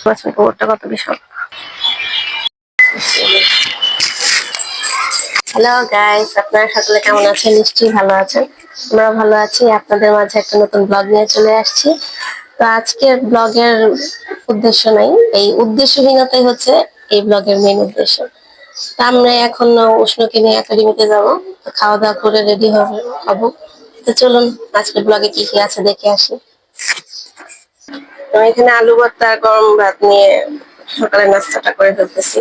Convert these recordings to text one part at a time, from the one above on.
কোমরটা কত বিশাল। Hello guys, আপনারা সকলে কেমন আছেন? নিশ্চয়ই ভালো আছেন। আমরা ভালো আছি। আপনাদের মাঝে একটা নতুন ব্লগ নিয়ে চলে আসছি। তো আজকের ব্লগের উদ্দেশ্য নাই, এই উদ্দেশ্যহীনতাই হচ্ছে এই ব্লগের মেন উদ্দেশ্য। তা আমরা এখন উষ্ণকে নিয়ে একাডেমিতে যাবো, খাওয়া দাওয়া করে রেডি হবো। তো চলুন আজকের ব্লগে কি কি আছে দেখে আসি। তো এখানে আলু ভর্তা গরম ভাত নিয়ে সকালে নাস্তাটা করে ফেলতেছি।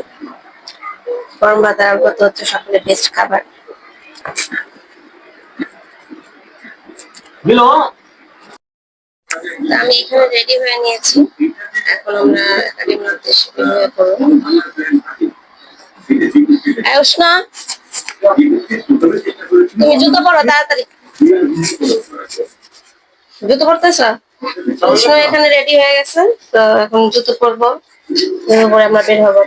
গরম ভাত আর আলু ভর্তা হচ্ছে সকালের বেস্ট খাবার। আমি এখানে রেডি হয়ে নিয়েছি, এখন আমরা একাডেমির উদ্দেশ্যে বের হয়ে পড়বো। উষ্ণা, তুমি জুতো পরো তাড়াতাড়ি। জুতো পরতেছ? উষ্ণ এখানে রেডি হয়ে গেছে, তো এখন জুতো পরবো, পরে আমরা বের হবো।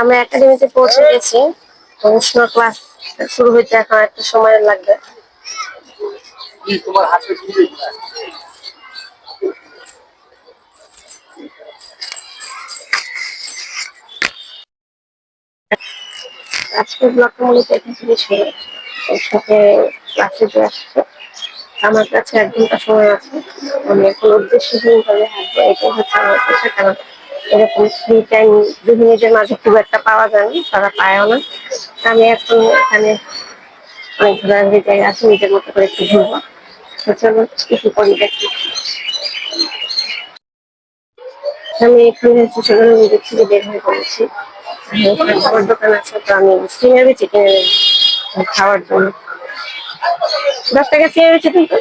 আমরা একাডেমিতে পৌঁছে গেছি। উষ্ণ ক্লাস শুরু হইতে এখন একটা সময় লাগবে। আজকের ব্লগটা মূলত এখান থেকে শুরু। ওর সাথে ক্লাসে যে আসছে, আমার কাছে 1 ঘন্টা সময় আছে। আমি এখন উদ্দেশ্যহীনভাবে হাঁটবো, এটাই হচ্ছে আমার কাছে। কারণ এরকম ফ্রি টাইম গৃহিণীদের মাঝে খুব একটা পাওয়া যায় না, তারা পায়ও না। আমি এখন এখানে অনেক ঘোরাঘুরি জায়গা আছে, নিজের মতো করে একটু ঘুরবো। চলো কিছু করি দেখি। আমি এখানে সোশ্যাল মিডিয়া থেকে বের হয়ে পড়েছি। খাবার দোকান আছে, তো আমি সিঙ্গার বিচি কিনে নেব খাওয়ার জন্য। 10 টাকা সিঙ্গার বিচি কিন্তু।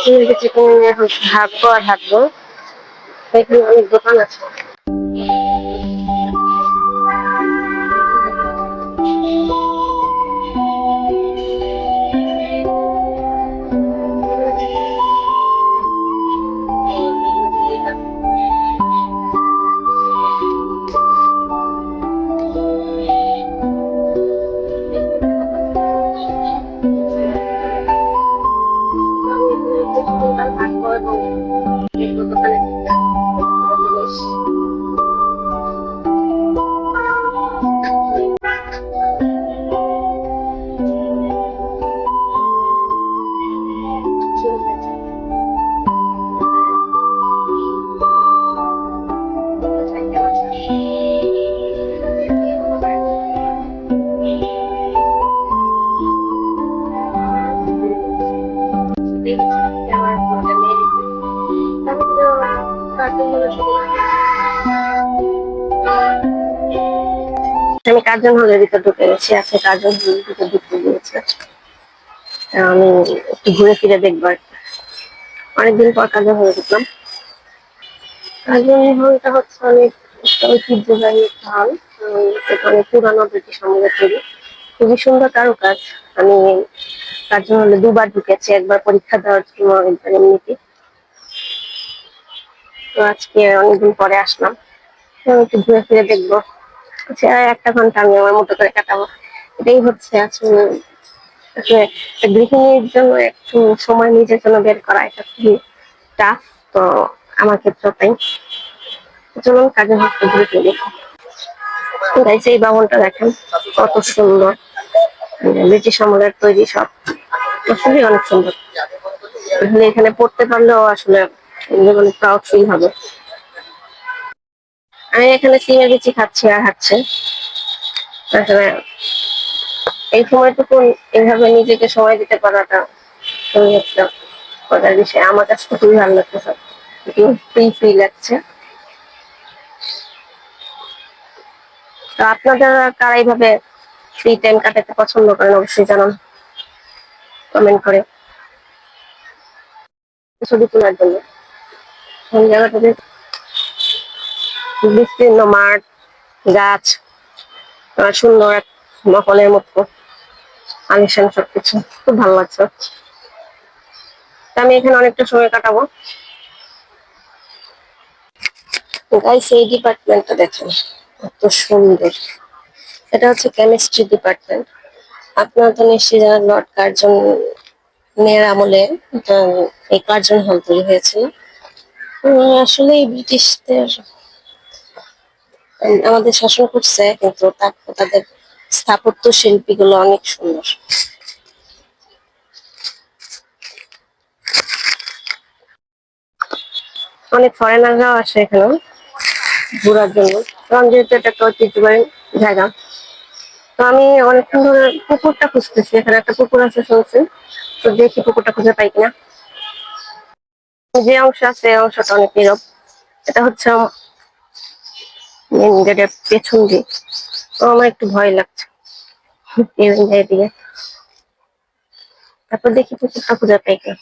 সিঙ্গার বিচি কিনে এখন হাঁটবো আর হাঁটবো। এখানে অনেক দোকান আছে। হাঁটবো এবং দোকানে আমি কার্জন হলের ভিতর ঢুকে গেছি। আজকে কার্জন হলের ভিতর ঢুকতে দিয়েছে, আমি একটু ঘুরে ফিরে দেখবো। অনেকদিন পর কার্জন হলে ঢুকলাম। কার্জন হলটা হচ্ছে অনেক ঐতিহ্যবাহী একটা হল। এটা অনেক পুরানো ব্রিটিশ আমলের তৈরি, খুবই সুন্দর কারুকাজ। আমি কার্জন হলে 2 বার ঢুকেছি, একবার পরীক্ষা দেওয়ার জন্য, একবার এমনিতে। তো আজকে অনেকদিন পরে আসলাম, একটু ঘুরে ফিরে দেখবো। আচ্ছা, 1 ঘন্টা আমি আমার মতো করে কাটাবো। এটাই হচ্ছে আসলে আসলে গৃহিণীর জন্য একটু সময় নিজের জন্য বের করা এটা খুবই টাফ। তো আমার ক্ষেত্রে তাই। চলুন কাজের হাতটা ঘুরে ফিরে দেখি। গাইস, এই ভবনটা দেখেন কত সুন্দর, ব্রিটিশ আমলের তৈরি সব, আসলে অনেক সুন্দর। এখানে পড়তে পারলেও আসলে অনেক প্রাউড ফিল হবে। আমি এখানে সিমের বিচি খাচ্ছি আর হাঁটছি। আসলে এই সময়টুকু এইভাবে নিজেকে সময় দিতে পারাটা খুবই একটা মজার বিষয়। আমার কাছে তো খুবই ভালো লাগতেছে, ফ্রি ফ্রি লাগছে। তো আপনাদের কারা এইভাবে ফ্রি টাইম কাটাতে পছন্দ করেন অবশ্যই জানান কমেন্ট করে। ছবি তোলার জন্য জায়গাটাতে বিস্তীর্ণ মাঠ, গাছ, সুন্দর এক মহলের মতো আলিশান সবকিছু, খুব ভালো লাগছে। আমি এখানে অনেকটা সময় কাটাবো। গাইস, এই ডিপার্টমেন্টটা দেখেন কত সুন্দর। এটা হচ্ছে কেমিস্ট্রি ডিপার্টমেন্ট। আপনারা তো নিশ্চয়ই জানেন লর্ড কার্জনের আমলে এই কার্জন হল তৈরি হয়েছিল। আসলে ব্রিটিশদের আমাদের শাসন করছে, কিন্তু তাদের স্থাপত্য শিল্পীগুলো অনেক সুন্দর। অনেক ফরেনাররাও আসে এখানে ঘোরার জন্য, কারণ যেহেতু এটা একটা ঐতিহ্যবাহী জায়গা। তো আমি অনেকক্ষণ ধরে পুকুরটা খুঁজতেছি, এখানে একটা পুকুর আছে শুনছি, তো দেখি পুকুরটা খুঁজে পাই কিনা। যে অংশ আছে এই অংশটা অনেক নীরব। এটা হচ্ছে মেন গেটের পেছন দিক, তো আমার একটু ভয় লাগছে এদিকে। তারপর দেখি পুকুরটা খুঁজে পাই কিনা।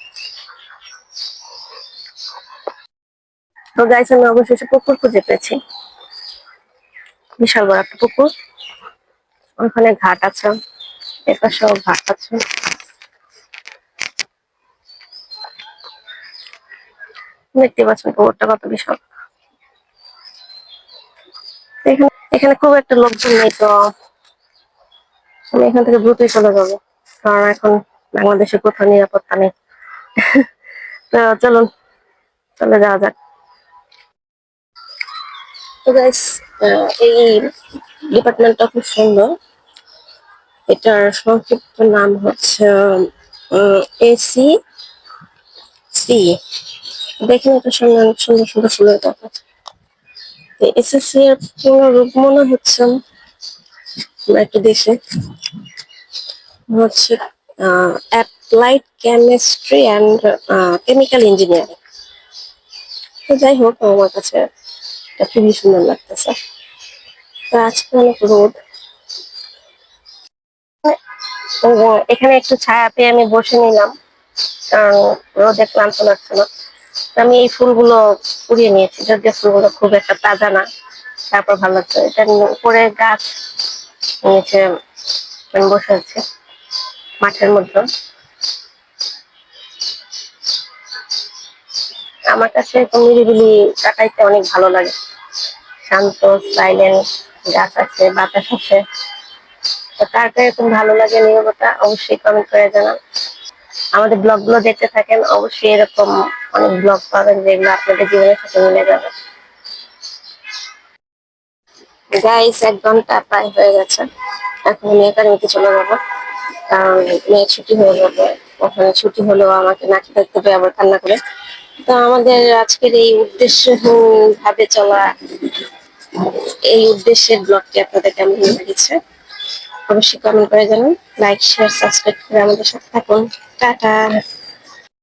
তো গাইস, আমি অবশেষে পুকুর খুঁজে পেয়েছি, বিশাল বড় একটা পুকুর। ওখানে ঘাট আছে, এর পাশেও ঘাট আছে। দেখতে পাচ্ছেন পুকুরটা কত বিশাল। এখানে এখানে খুব একটা লোকজন নেই, তো আমি এখান থেকে দ্রুতই চলে যাবো, কারণ এখন বাংলাদেশে কোথাও নিরাপত্তা নেই। তো চলুন চলে যাওয়া যাক। তো গাইস, এই ডিপার্টমেন্টটা খুব সুন্দর। এটার সংক্ষিপ্ত নাম হচ্ছে এসি সি। দেখেন এটা সুন্দর সুন্দর সুন্দর ফুলের গাছ আছে। এসএসসি এর পুরো রূপ মনে হচ্ছে একটা দেশে হচ্ছে applied chemistry and chemical engineering. তো যাই হোক, আমার কাছে এটা খুবই সুন্দর লাগতেছে। তো আজকে অনেক রোদ, তো এখানে একটু ছায়া পেয়ে আমি বসে নিলাম, কারণ রোদে ক্লান্ত লাগছে না। তো আমি এই ফুলগুলো কুড়িয়ে নিয়েছি, যদিও ফুলগুলো খুব একটা তাজা না, তারপর ভালো লাগছে। এটা উপরে গাছ, নিচে আমি বসে আছি মাঠের মধ্যে। আমার কাছে এরকম নিরিবিলি কাটাইতে অনেক ভালো লাগে, শান্ত সাইলেন্ট, গাছ আছে, বাতাস আছে। তো কার কার এরকম ভালো লাগে নীরবতা, অবশ্যই কমেন্ট করে জানান। আমাদের ব্লগ গুলো দেখতে থাকেন, অবশ্যই এরকম অনেক ব্লগ পাবেন যেগুলো আপনাদের জীবনের সাথে মিলে যাবে। গাইস, 1 ঘন্টা প্রায় হয়ে গেছে, এখন আমি একাডেমিতে চলে যাবো, কারণ মেয়ের ছুটি হয়ে যাবে। ওখানে ছুটি হলেও আমাকে নাকি দেখতে হবে আবার কান্না করে। তো আমাদের আজকের এই উদ্দেশ্যহীন ভাবে চলা, এই উদ্দেশ্যের ব্লগটি আপনাদের কেমন লেগেছে অবশ্যই কমেন্ট করে জানান। লাইক শেয়ার সাবস্ক্রাইব করে আমাদের সাথে থাকুন। টাটা।